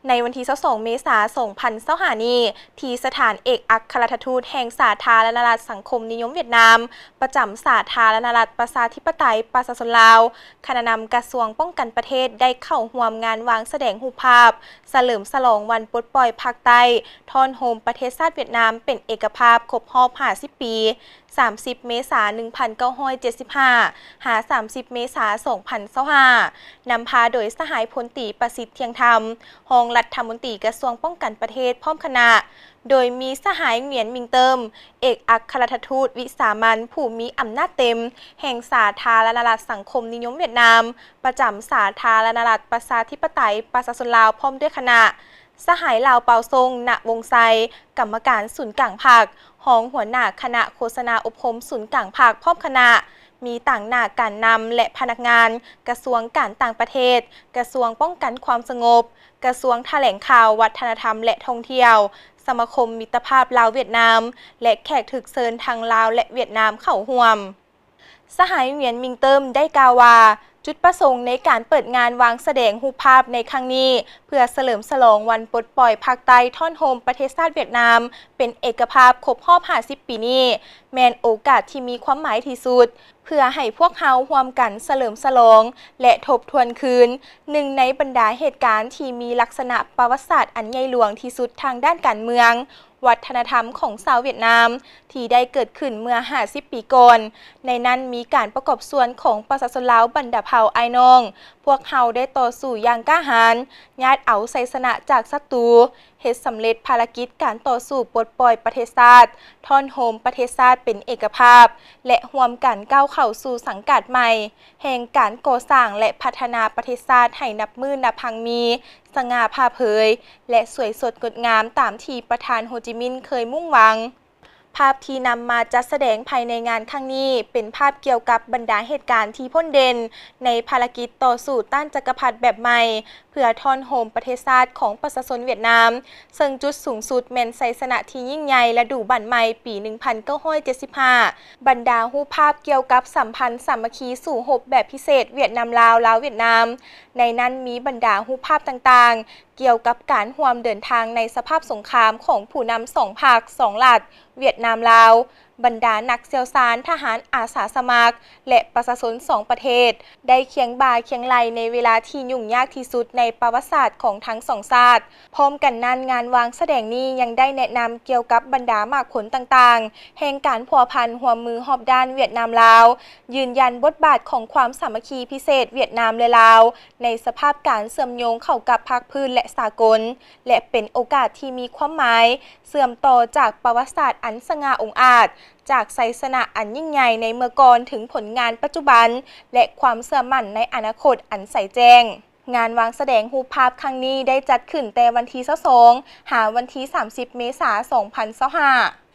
ในวันที่22 เมษายน 2025 นี้ที่สถานเอกอัครราชทูตแห่งสาธารณรัฐสังคมนิยมเวียดนามประจำสาธารณรัฐประชาธิปไตยประชาชนลาวคณะนำกระทรวงป้องกันประเทศได้เข้าร่วมงานวางแสดงรูปภาพเฉลิมฉลองวันปลดปล่อยภาคใต้ทอนโฮมประเทศชาติเวียดนามเป็นเอกภาพครบรอบ50 ปี 30 เมษายน 1975 หา 30 เมษายน 2025 นำพาโดยสหายพลตรีประสิทธิ์เทียงธรรมรองรัฐมนตรีกระทรวงป้องกันประเทศพร้อมคณะโดยมีสหายเหงียนมิงเติมเอกอัครราชทูตวิสามัญผู้มีอำนาจเต็มแห่งสาธารณรัฐสังคมนิยมเวียดนามประจำสาธารณรัฐประชาธิปไตยประชาชนลาวพร้อมด้วยคณะสหายลาวเปาทรงณวงไซกรรมการศูนย์กลางภาครองหัวหน้าคณะโฆษณาอบรมศูนย์กลางภาคพร้อมคณะมีต่างหน้าการนำและพนักงานกระทรวงการต่างประเทศกระทรวงป้องกันความสงบกระทรวงแถลงข่าววัฒนธรรมและท่องเที่ยวสมาคมมิตรภาพลาวเวียดนามและแขกถึกเชิญทางลาวและเวียดนามเข้าร่วมสหายเหวียนมิงเติมได้กล่าวว่าจุดประสงค์ในการเปิดงานวางแสดงรูปภาพในครั้งนี้เพื่อเฉลิมฉลองวันปลดปล่อยภาคใต้ท่อนโฮมประเทศชาติเวียดนามเป็นเอกภาพครบรอบ50 ปีนี้แม้นโอกาสที่มีความหมายที่สุดเพื่อให้พวกเขาร่วมกันเฉลิมฉลองและทบทวนคืนหนึ่งในบรรดาเหตุการณ์ที่มีลักษณะประวัติศาสตร์อันใหญ่หลวงที่สุดทางด้านการเมืองวัฒนธรรมของชาวเวียดนามที่ได้เกิดขึ้นเมื่อ50 ปีก่อนในนั้นมีการประกอบส่วนของประชาชนลาวบรรดาเผ่าไอ้น้องพวกเขาได้ต่อสู้อย่างกล้าหาญญาติเอาชัยชนะจากศัตรูเฮ็ดสำเร็จภารกิจการต่อสู้ปลดปล่อยประเทศชาติท่อนโฮมประเทศชาติเป็นเอกภาพและร่วมกันก้าวเข้าสู่สังกัดใหม่แห่งการก่อสร้างและพัฒนาประเทศชาติให้นับมือนับพังมีสง่าผ่าเผยและสวยสดงดงามตามที่ประธานโฮจิมินห์เคยมุ่งหวังภาพที่นำมาจัดแสดงภายในงานครั้งนี้เป็นภาพเกี่ยวกับบรรดาเหตุการณ์ที่พ้นเด่นในภารกิจต่อสู้ต้านจักรพรรดิแบบใหม่เพื่อท่อนโฮมประเทศชาติของประชาชนเวียดนามซึ่งจุดสูงสุดแม่นชัยชนะที่ยิ่งใหญ่และดูบั่นใหม่ปี 1975 บรรดารูปภาพเกี่ยวกับสัมพันธ์สามัคคีสู่รบแบบพิเศษเวียดนามลาวลาวเวียดนามในนั้นมีบรรดารูปภาพต่างๆเกี่ยวกับการร่วมเดินทางในสภาพสงครามของผู้นำ2 ภาค 2 รัฐเวียดนามลาวบรรดานักเชี่ยวชาญทหารอาสาสมัครและประชาชน2 ประเทศได้เคียงบ่าเคียงไหลในเวลาที่ยุ่งยากที่สุดในประวัติศาสตร์ของทั้ง2 ชาติพร้อมกันนั้นงานวางแสดงนี้ยังได้แนะนำเกี่ยวกับบรรดามากผลต่างๆแห่งการพัวพันหัวมือหอบด้านเวียดนามลาวยืนยันบทบาทของความสามัคคีพิเศษเวียดนามและลาวในสภาพการเชื่อมโยงเข้ากับภาคพื้นและสากลและเป็นโอกาสที่มีความหมายเชื่อมต่อจากประวัติศาสตร์อันสง่าองอาจจากชัยชนะอันยิ่งใหญ่ในเมื่อก่อนถึงผลงานปัจจุบันและความเชื่อมั่นในอนาคตอันใสแจ้งงานวางแสดงรูปภาพครั้งนี้ได้จัดขึ้นแต่วันที่22 หาวันที่ 30 เมษายน 2025